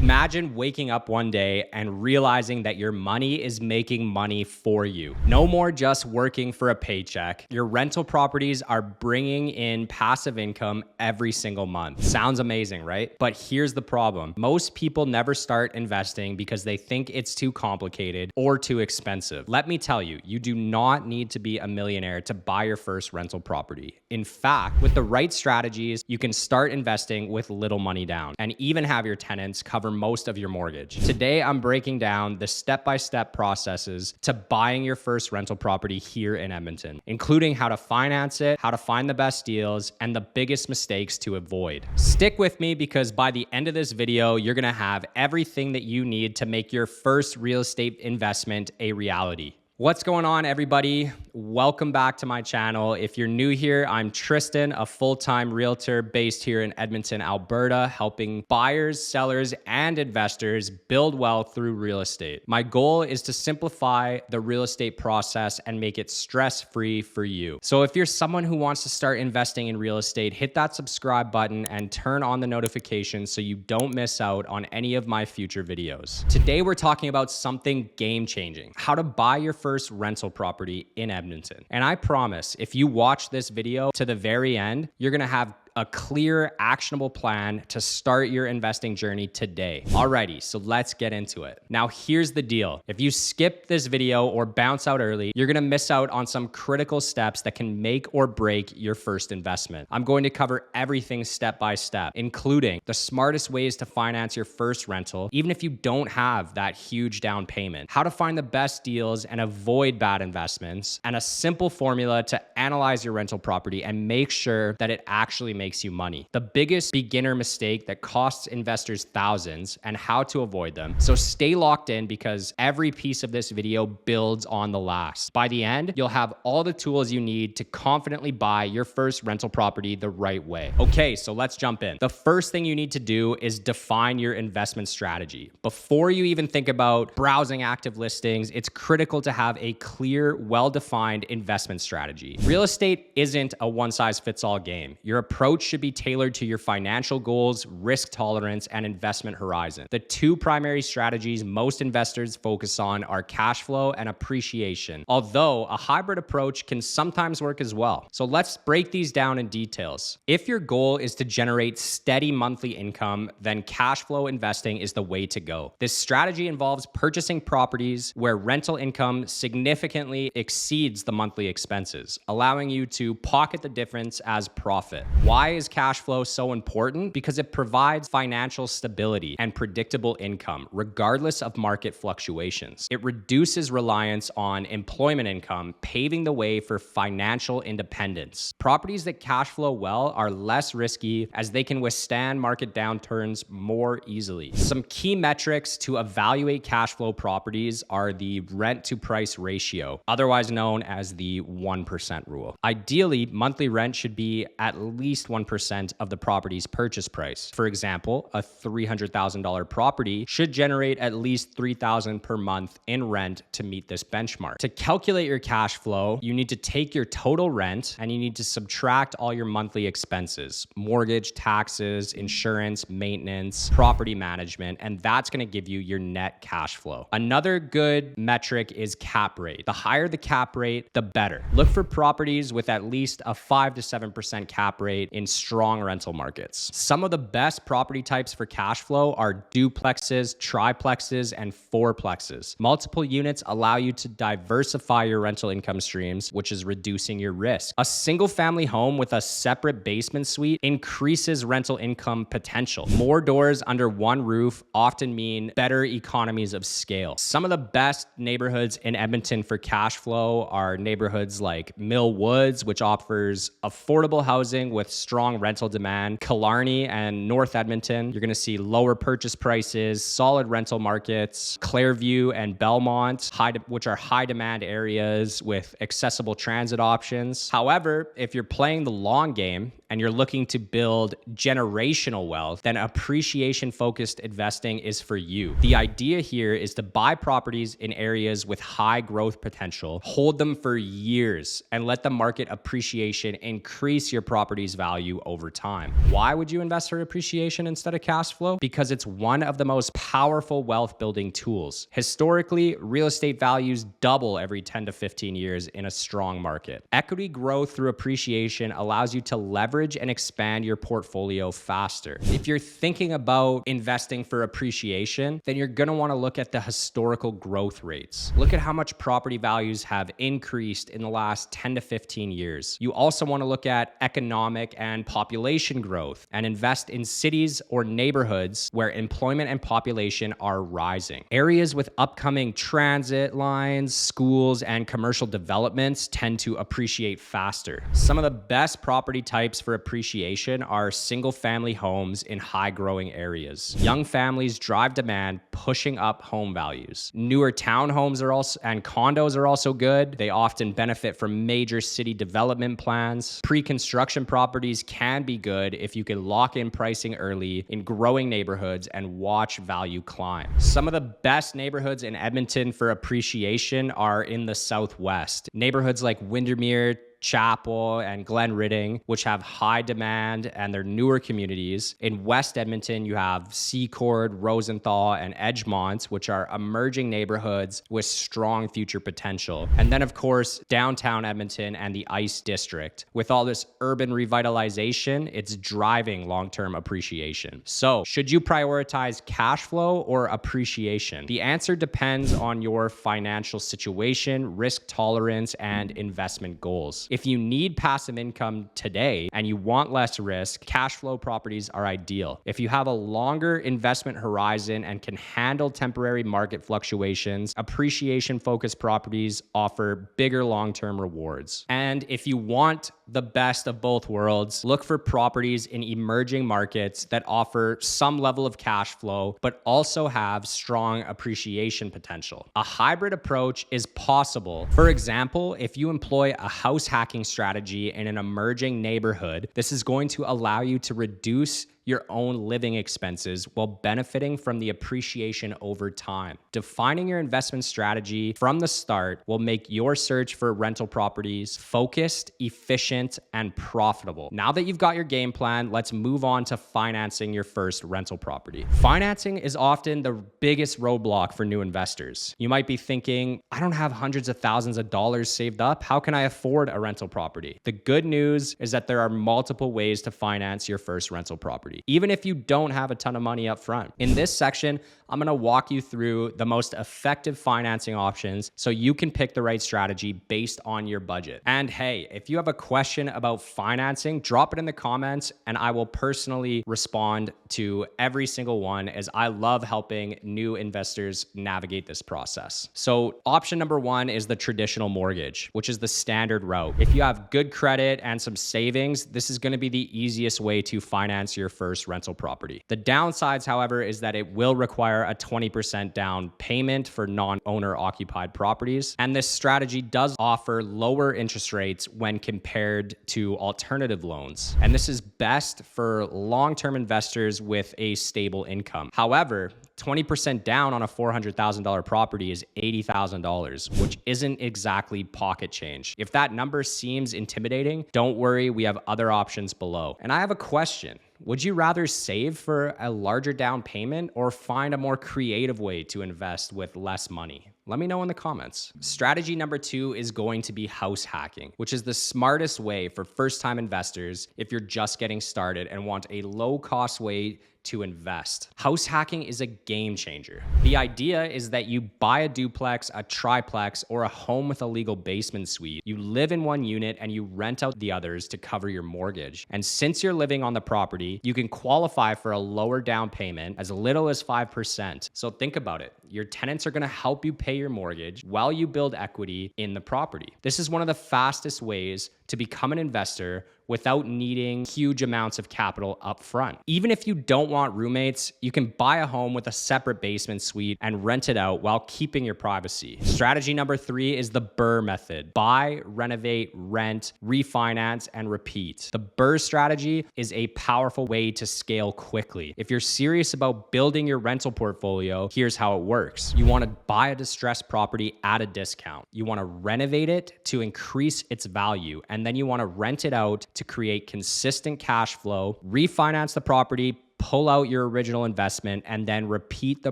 Imagine waking up one day and realizing that your money is making money for you. No more just working for a paycheck. Your rental properties are bringing in passive income every single month. Sounds amazing, right? But here's the problem. Most people never start investing because they think it's too complicated or too expensive. Let me tell you, you do not need to be a millionaire to buy your first rental property. In fact, with the right strategies, you can start investing with little money down and even have your tenants cover most of your mortgage. Today, I'm breaking down the step-by-step processes to buying your first rental property here in Edmonton, including how to finance it, how to find the best deals, and the biggest mistakes to avoid. Stick with me because by the end of this video, you're gonna have everything that you need to make your first real estate investment a reality. What's going on, everybody? Welcome back to my channel. If you're new here, I'm Tristan, a full-time realtor based here in Edmonton, Alberta, helping buyers, sellers, and investors build wealth through real estate. My goal is to simplify the real estate process and make it stress-free for you. So if you're someone who wants to start investing in real estate, hit that subscribe button and turn on the notifications so you don't miss out on any of my future videos. Today, we're talking about something game-changing: how to buy your first rental property in Edmonton. And I promise, if you watch this video to the very end, you're gonna have a clear, actionable plan to start your investing journey today. Alrighty, so let's get into it. Now, here's the deal. If you skip this video or bounce out early, you're gonna miss out on some critical steps that can make or break your first investment. I'm going to cover everything step by step, including the smartest ways to finance your first rental, even if you don't have that huge down payment, how to find the best deals and avoid bad investments, and a simple formula to analyze your rental property and make sure that it actually makes you money. The biggest beginner mistake that costs investors thousands and how to avoid them. So stay locked in because every piece of this video builds on the last. By the end, you'll have all the tools you need to confidently buy your first rental property the right way. Okay, so let's jump in. The first thing you need to do is define your investment strategy. Before you even think about browsing active listings, it's critical to have a clear, well-defined investment strategy. Real estate isn't a one-size-fits-all game. Your approach should be tailored to your financial goals, risk tolerance, and investment horizon. The two primary strategies most investors focus on are cash flow and appreciation, although a hybrid approach can sometimes work as well. So let's break these down in details. If your goal is to generate steady monthly income, then cash flow investing is the way to go. This strategy involves purchasing properties where rental income significantly exceeds the monthly expenses, allowing you to pocket the difference as profit. Why is cash flow so important? Because it provides financial stability and predictable income, regardless of market fluctuations. It reduces reliance on employment income, paving the way for financial independence. Properties that cash flow well are less risky as they can withstand market downturns more easily. Some key metrics to evaluate cash flow properties are the rent to price ratio, otherwise known as the 1% rule. Ideally, monthly rent should be at least 1% of the property's purchase price. For example, a $300,000 property should generate at least $3,000 per month in rent to meet this benchmark. To calculate your cash flow, you need to take your total rent and you need to subtract all your monthly expenses: mortgage, taxes, insurance, maintenance, property management, and that's going to give you your net cash flow. Another good metric is cap rate. The higher the cap rate, the better. Look for properties with at least a 5 to 7% cap rate in strong rental markets. Some of the best property types for cash flow are duplexes, triplexes, and fourplexes. Multiple units allow you to diversify your rental income streams, which is reducing your risk. A single family home with a separate basement suite increases rental income potential. More doors under one roof often mean better economies of scale. Some of the best neighborhoods in Edmonton for cash flow are neighborhoods like Mill Woods, which offers affordable housing with strong rental demand. Killarney and North Edmonton, you're gonna see lower purchase prices, solid rental markets. Clairview and Belmont, which are high demand areas with accessible transit options. However, if you're playing the long game and you're looking to build generational wealth, then appreciation-focused investing is for you. The idea here is to buy properties in areas with high growth potential, hold them for years, and let the market appreciation increase your property's value over time. Why would you invest for appreciation instead of cash flow? Because it's one of the most powerful wealth building tools. Historically, real estate values double every 10 to 15 years in a strong market. Equity growth through appreciation allows you to leverage and expand your portfolio faster. If you're thinking about investing for appreciation, then you're going to want to look at the historical growth rates. Look at how much property values have increased in the last 10 to 15 years. You also want to look at economic and population growth and invest in cities or neighborhoods where employment and population are rising. Areas with upcoming transit lines, schools, and commercial developments tend to appreciate faster. Some of the best property types for appreciation are single-family homes in high-growing areas. Young families drive demand, pushing up home values. Newer townhomes and condos are also good. They often benefit from major city development plans. Pre-construction properties can be good if you can lock in pricing early in growing neighborhoods and watch value climb. Some of the best neighborhoods in Edmonton for appreciation are in the Southwest. Neighborhoods like Windermere, Chapel, and Glen Ridding, which have high demand and they're newer communities. In West Edmonton, you have Secord, Rosenthal, and Edgemont, which are emerging neighborhoods with strong future potential. And then, of course, downtown Edmonton and the Ice District. With all this urban revitalization, it's driving long-term appreciation. So, should you prioritize cash flow or appreciation? The answer depends on your financial situation, risk tolerance, and investment goals. If you need passive income today and you want less risk, cash flow properties are ideal. If you have a longer investment horizon and can handle temporary market fluctuations, appreciation-focused properties offer bigger long-term rewards. And if you want the best of both worlds, look for properties in emerging markets that offer some level of cash flow, but also have strong appreciation potential. A hybrid approach is possible. For example, if you employ a house hacking strategy in an emerging neighborhood, this is going to allow you to reduce your own living expenses while benefiting from the appreciation over time. Defining your investment strategy from the start will make your search for rental properties focused, efficient, and profitable. Now that you've got your game plan, let's move on to financing your first rental property. Financing is often the biggest roadblock for new investors. You might be thinking, I don't have hundreds of thousands of dollars saved up. How can I afford a rental property? The good news is that there are multiple ways to finance your first rental property, even if you don't have a ton of money up front. In this section, I'm gonna walk you through the most effective financing options so you can pick the right strategy based on your budget. And hey, if you have a question about financing, drop it in the comments and I will personally respond to every single one, as I love helping new investors navigate this process. So option number one is the traditional mortgage, which is the standard route. If you have good credit and some savings, this is gonna be the easiest way to finance your first rental property. The downsides, however, is that it will require a 20% down payment for non-owner occupied properties. And this strategy does offer lower interest rates when compared to alternative loans. And this is best for long-term investors with a stable income. However, 20% down on a $400,000 property is $80,000, which isn't exactly pocket change. If that number seems intimidating, don't worry, we have other options below. And I have a question. Would you rather save for a larger down payment or find a more creative way to invest with less money? Let me know in the comments. Strategy number two is going to be house hacking, which is the smartest way for first-time investors if you're just getting started and want a low-cost way to invest. House hacking is a game changer. The idea is that you buy a duplex, a triplex, or a home with a legal basement suite. You live in one unit and you rent out the others to cover your mortgage. And since you're living on the property, you can qualify for a lower down payment, as little as 5%. So think about it. Your tenants are gonna help you pay your mortgage while you build equity in the property. This is one of the fastest ways to become an investor without needing huge amounts of capital up front. Even if you don't want roommates, you can buy a home with a separate basement suite and rent it out while keeping your privacy. Strategy number 3 is the BRRRR method. Buy, renovate, rent, refinance, and repeat. The BRRRR strategy is a powerful way to scale quickly. If you're serious about building your rental portfolio, here's how it works. You want to buy a distressed property at a discount. You want to renovate it to increase its value, and then you want to rent it out to create consistent cash flow, refinance the property, pull out your original investment, and then repeat the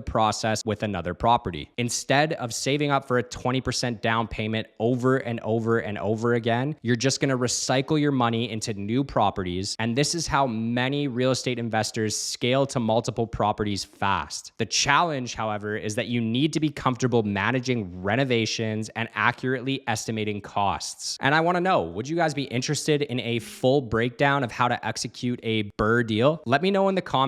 process with another property. Instead of saving up for a 20% down payment over and over and over again, you're just gonna recycle your money into new properties. And this is how many real estate investors scale to multiple properties fast. The challenge, however, is that you need to be comfortable managing renovations and accurately estimating costs. And I wanna know, would you guys be interested in a full breakdown of how to execute a BRRRR deal? Let me know in the comments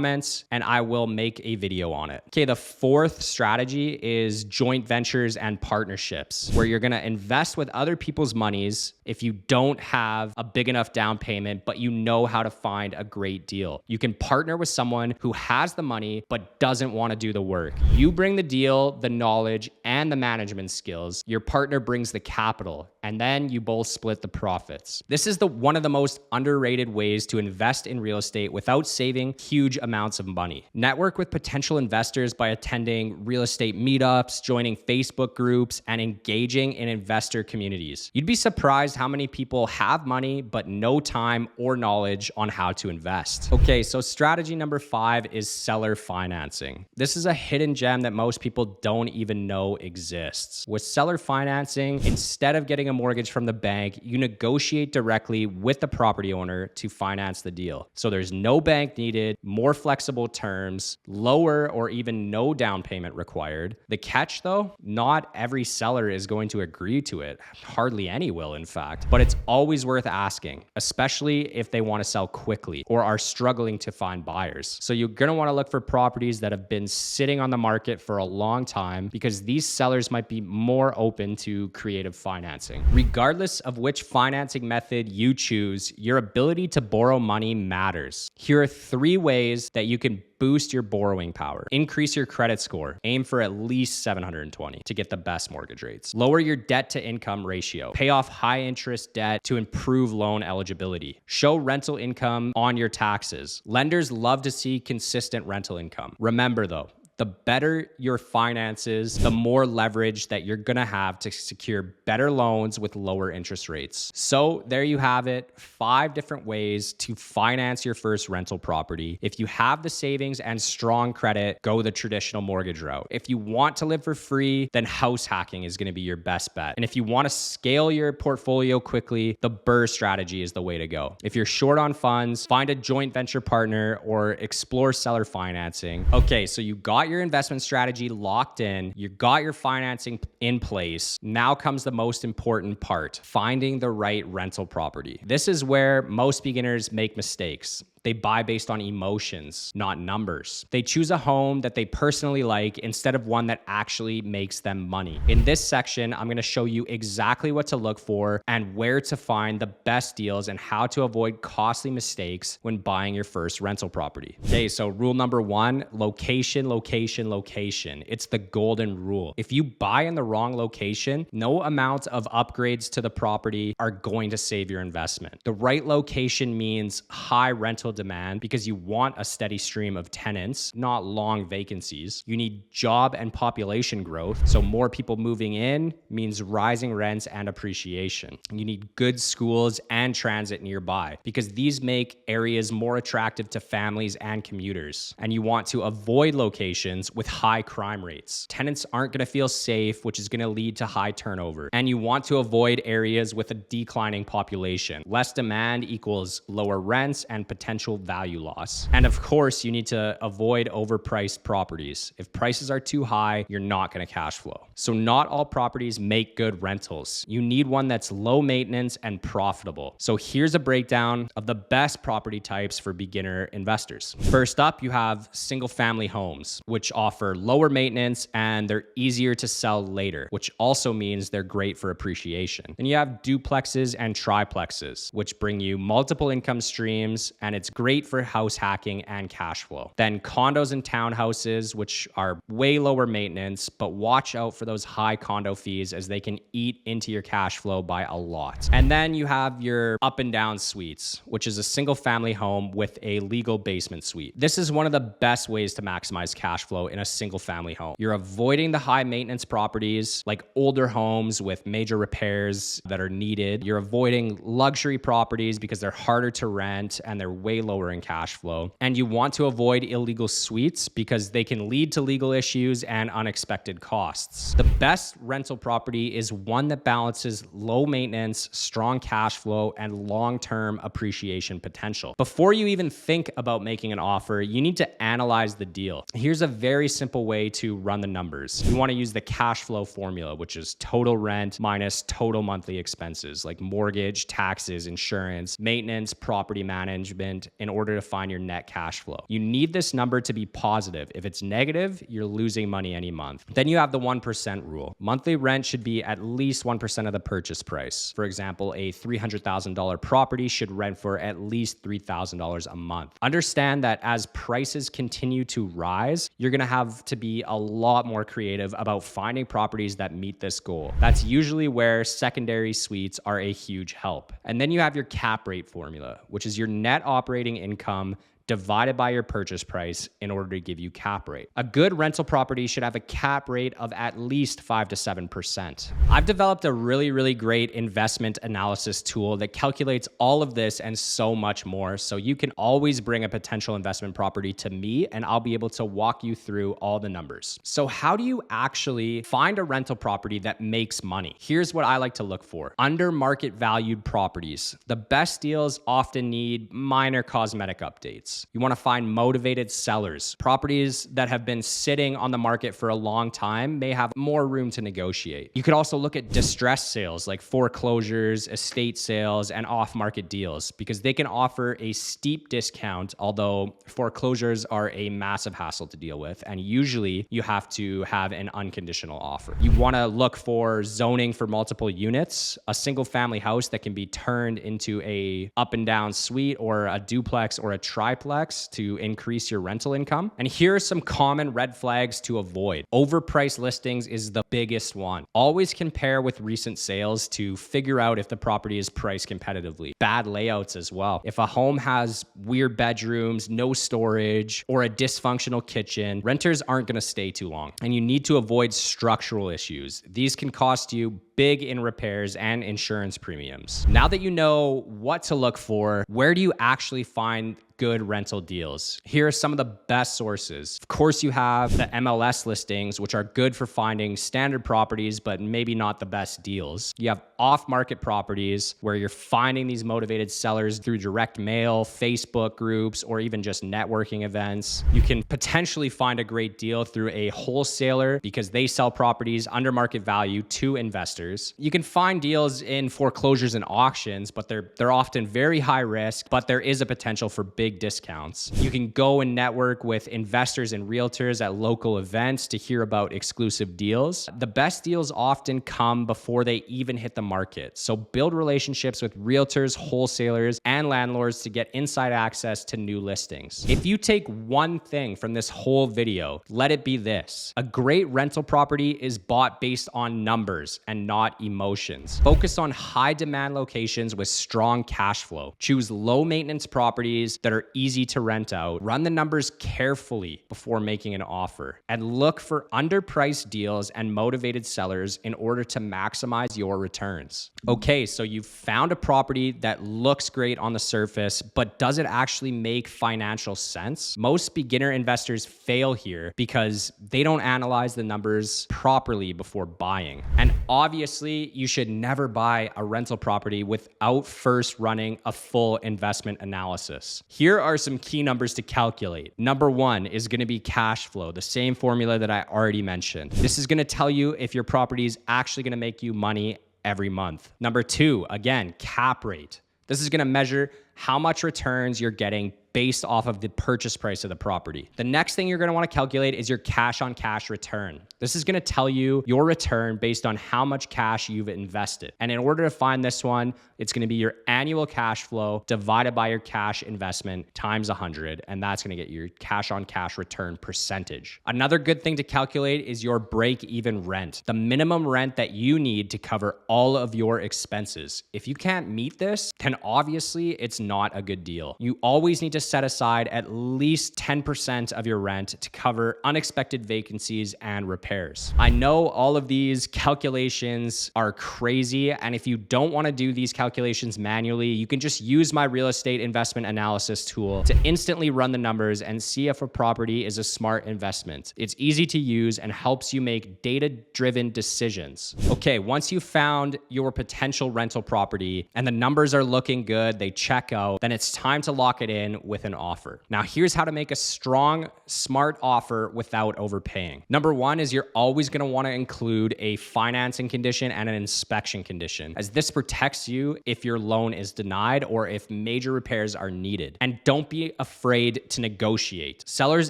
and I will make a video on it. Okay, the 4th strategy is joint ventures and partnerships, where you're gonna invest with other people's monies if you don't have a big enough down payment, but you know how to find a great deal. You can partner with someone who has the money but doesn't wanna do the work. You bring the deal, the knowledge, and the management skills. Your partner brings the capital, and then you both split the profits. This is one of the most underrated ways to invest in real estate without saving huge amounts of money. Network with potential investors by attending real estate meetups, joining Facebook groups, and engaging in investor communities. You'd be surprised how many people have money but no time or knowledge on how to invest. Okay, so strategy number 5 is seller financing. This is a hidden gem that most people don't even know exists. With seller financing, instead of getting a mortgage from the bank, you negotiate directly with the property owner to finance the deal. So there's no bank needed, more flexible terms, lower or even no down payment required. The catch though, not every seller is going to agree to it. Hardly any will, in fact, but it's always worth asking, especially if they want to sell quickly or are struggling to find buyers. So you're going to want to look for properties that have been sitting on the market for a long time, because these sellers might be more open to creative financing. Regardless of which financing method you choose, your ability to borrow money matters. Here are 3 ways that you can boost your borrowing power. Increase your credit score. Aim for at least 720 to get the best mortgage rates. Lower your debt to income ratio. Pay off high interest debt to improve loan eligibility. Show rental income on your taxes. Lenders love to see consistent rental income. Remember though, the better your finances, the more leverage that you're gonna have to secure better loans with lower interest rates. So there you have it, 5 different ways to finance your first rental property. If you have the savings and strong credit, go the traditional mortgage route. If you want to live for free, then house hacking is gonna be your best bet. And if you wanna scale your portfolio quickly, the BRRRR strategy is the way to go. If you're short on funds, find a joint venture partner or explore seller financing. Okay, so you got your investment strategy locked in, you got your financing in place. Now comes the most important part, finding the right rental property. This is where most beginners make mistakes. They buy based on emotions, not numbers. They choose a home that they personally like instead of one that actually makes them money. In this section, I'm gonna show you exactly what to look for and where to find the best deals and how to avoid costly mistakes when buying your first rental property. Okay, so rule number 1, location, location, location. It's the golden rule. If you buy in the wrong location, no amount of upgrades to the property are going to save your investment. The right location means high rental demand because you want a steady stream of tenants, not long vacancies. You need job and population growth. So more people moving in means rising rents and appreciation. You need good schools and transit nearby because these make areas more attractive to families and commuters. And you want to avoid locations with high crime rates. Tenants aren't going to feel safe, which is going to lead to high turnover. And you want to avoid areas with a declining population. Less demand equals lower rents and potential potential value loss. And of course, you need to avoid overpriced properties. If prices are too high, you're not going to cash flow. So not all properties make good rentals. You need one that's low maintenance and profitable. So here's a breakdown of the best property types for beginner investors. First up, you have single family homes, which offer lower maintenance and they're easier to sell later, which also means they're great for appreciation. Then you have duplexes and triplexes, which bring you multiple income streams, and it's great for house hacking and cash flow. Then condos and townhouses, which are way lower maintenance, but watch out for those high condo fees as they can eat into your cash flow by a lot. And then you have your up and down suites, which is a single family home with a legal basement suite. This is one of the best ways to maximize cash flow in a single family home. You're avoiding the high maintenance properties like older homes with major repairs that are needed. You're avoiding luxury properties because they're harder to rent and they're way lower in cash flow. And you want to avoid illegal suites because they can lead to legal issues and unexpected costs. The best rental property is one that balances low maintenance, strong cash flow, and long-term appreciation potential. Before you even think about making an offer, you need to analyze the deal. Here's a very simple way to run the numbers. You want to use the cash flow formula, which is total rent minus total monthly expenses like mortgage, taxes, insurance, maintenance, property management in order to find your net cash flow. You need this number to be positive. If it's negative, you're losing money any month. Then you have the 1% rule. Monthly rent should be at least 1% of the purchase price. For example, a $300,000 property should rent for at least $3,000 a month. Understand that as prices continue to rise, you're going to have to be a lot more creative about finding properties that meet this goal. That's usually where secondary suites are a huge help. And then you have your cap rate formula, which is your net operating income divided by your purchase price in order to give you cap rate. A good rental property should have a cap rate of at least 5 to 7%. I've developed a really great investment analysis tool that calculates all of this and so much more. So you can always bring a potential investment property to me and I'll be able to walk you through all the numbers. So how do you actually find a rental property that makes money? Here's what I like to look for. Under market valued properties. The best deals often need minor cosmetic updates. You want to find motivated sellers. Properties that have been sitting on the market for a long time may have more room to negotiate. You could also look at distressed sales like foreclosures, estate sales, and off-market deals because they can offer a steep discount, although foreclosures are a massive hassle to deal with. And usually you have to have an unconditional offer. You want to look for zoning for multiple units, a single family house that can be turned into a up and down suite or a duplex or a triplex to increase your rental income. And here are some common red flags to avoid. Overpriced listings is the biggest one. Always compare with recent sales to figure out if the property is priced competitively. Bad layouts as well. If a home has weird bedrooms, no storage, or a dysfunctional kitchen, renters aren't going to stay too long. And you need to avoid structural issues. These can cost you big in repairs and insurance premiums. Now that you know what to look for, where do you actually find good rental deals? Here are some of the best sources. Of course, you have the MLS listings, which are good for finding standard properties, but maybe not the best deals. You have off-market properties where you're finding these motivated sellers through direct mail, Facebook groups, or even just networking events. You can potentially find a great deal through a wholesaler because they sell properties under market value to investors. You can find deals in foreclosures and auctions, but they're often very high risk, but there is a potential for big discounts. You can go and network with investors and realtors at local events to hear about exclusive deals. The best deals often come before they even hit the market. So build relationships with realtors, wholesalers, and landlords to get inside access to new listings. If you take one thing from this whole video, let it be this. A great rental property is bought based on numbers and not emotions. Focus on high demand locations with strong cash flow. Choose low maintenance properties that are easy to rent out. Run the numbers carefully before making an offer and look for underpriced deals and motivated sellers in order to maximize your returns. Okay, so you've found a property that looks great on the surface, but does it actually make financial sense? Most beginner investors fail here because they don't analyze the numbers properly before buying. And obviously, you should never buy a rental property without first running a full investment analysis. Here are some key numbers to calculate. Number one is going to be cash flow, the same formula that I already mentioned. This is going to tell you if your property is actually going to make you money every month. Number two, again, cap rate. This is going to measure how much returns you're getting based off of the purchase price of the property. The next thing you're going to want to calculate is your cash on cash return. This is going to tell you your return based on how much cash you've invested. And in order to find this one, it's going to be your annual cash flow divided by your cash investment times 100. And that's going to get your cash on cash return percentage. Another good thing to calculate is your break-even rent, the minimum rent that you need to cover all of your expenses. If you can't meet this, then obviously it's not a good deal. You always need to set aside at least 10% of your rent to cover unexpected vacancies and repairs. I know all of these calculations are crazy, and if you don't want to do these calculations manually, you can just use my real estate investment analysis tool to instantly run the numbers and see if a property is a smart investment. It's easy to use and helps you make data-driven decisions. Okay, once you've found your potential rental property and the numbers are looking good, they check out, then it's time to lock it in with an offer. Now, here's how to make a strong, smart offer without overpaying. Number one is you're always going to want to include a financing condition and an inspection condition, as this protects you if your loan is denied or if major repairs are needed. And don't be afraid to negotiate. Sellers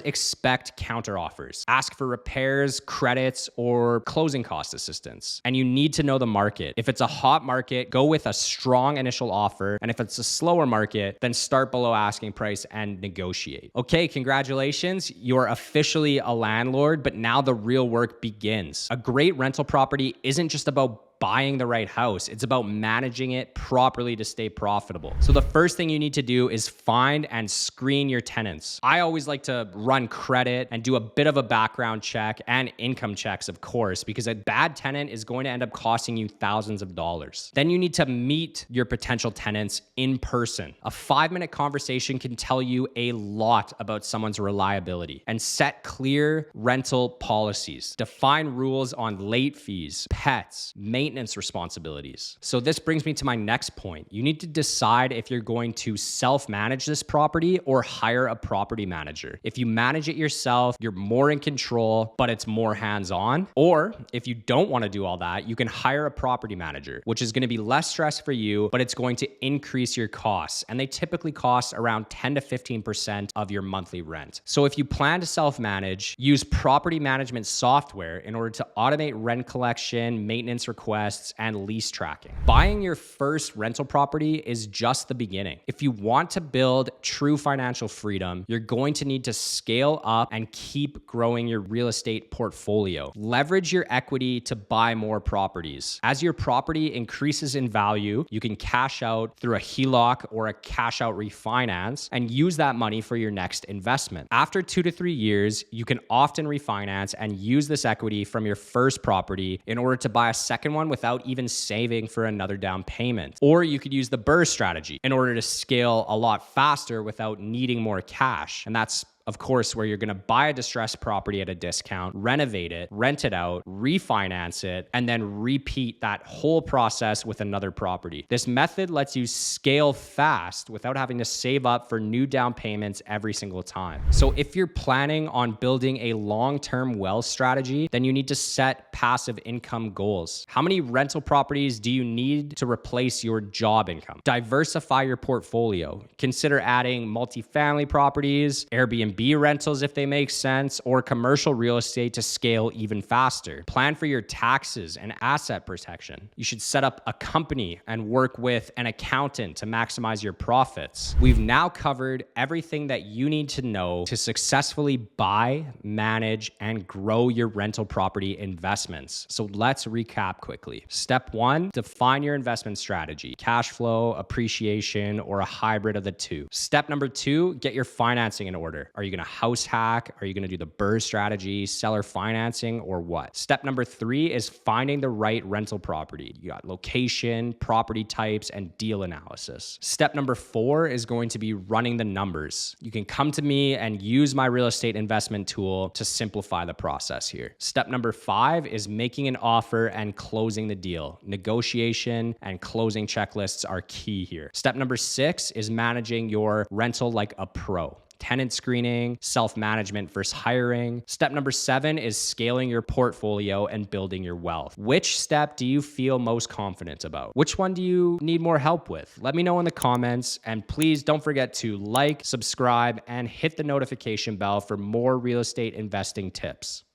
expect counteroffers. Ask for repairs, credits, or closing cost assistance. And you need to know the market. If it's a hot market, go with a strong initial offer. And if it's a slower market, then start below asking price and negotiate. Okay, congratulations. You're officially a landlord, but now the real work begins. A great rental property isn't just about buying the right house. It's about managing it properly to stay profitable. So the first thing you need to do is find and screen your tenants. I always like to run credit and do a bit of a background check and income checks, of course, because a bad tenant is going to end up costing you thousands of dollars. Then you need to meet your potential tenants in person. A 5-minute conversation can tell you a lot about someone's reliability, and set clear rental policies. Define rules on late fees, pets, maintenance responsibilities. So this brings me to my next point. You need to decide if you're going to self-manage this property or hire a property manager. If you manage it yourself, you're more in control, but it's more hands-on. Or if you don't want to do all that, you can hire a property manager, which is going to be less stress for you, but it's going to increase your costs. And they typically cost around 10 to 15% of your monthly rent. So if you plan to self-manage, use property management software in order to automate rent collection, maintenance requests, and lease tracking. Buying your first rental property is just the beginning. If you want to build true financial freedom, you're going to need to scale up and keep growing your real estate portfolio. Leverage your equity to buy more properties. As your property increases in value, you can cash out through a HELOC or a cash out refinance and use that money for your next investment. After 2 to 3 years, you can often refinance and use this equity from your first property in order to buy a second one without even saving for another down payment. Or you could use the BRRRR strategy in order to scale a lot faster without needing more cash. And that's of course, where you're going to buy a distressed property at a discount, renovate it, rent it out, refinance it, and then repeat that whole process with another property. This method lets you scale fast without having to save up for new down payments every single time. So if you're planning on building a long-term wealth strategy, then you need to set passive income goals. How many rental properties do you need to replace your job income? Diversify your portfolio. Consider adding multifamily properties, Airbnb rentals if they make sense, or commercial real estate to scale even faster. Plan for your taxes and asset protection. You should set up a company and work with an accountant to maximize your profits. We've now covered everything that you need to know to successfully buy, manage, and grow your rental property investments. So let's recap quickly. Step 1, define your investment strategy: cash flow, appreciation, or a hybrid of the two. Step number 2, get your financing in order. Are Are you going to house hack? Are you going to do the BRRRR strategy, seller financing, or what? Step number 3 is finding the right rental property. You got location, property types, and deal analysis. Step number 4 is going to be running the numbers. You can come to me and use my real estate investment tool to simplify the process here. Step number 5 is making an offer and closing the deal. Negotiation and closing checklists are key here. Step number 6 is managing your rental like a pro. Tenant screening, self-management versus hiring. Step number 7 is scaling your portfolio and building your wealth. Which step do you feel most confident about? Which one do you need more help with? Let me know in the comments, and please don't forget to like, subscribe, and hit the notification bell for more real estate investing tips.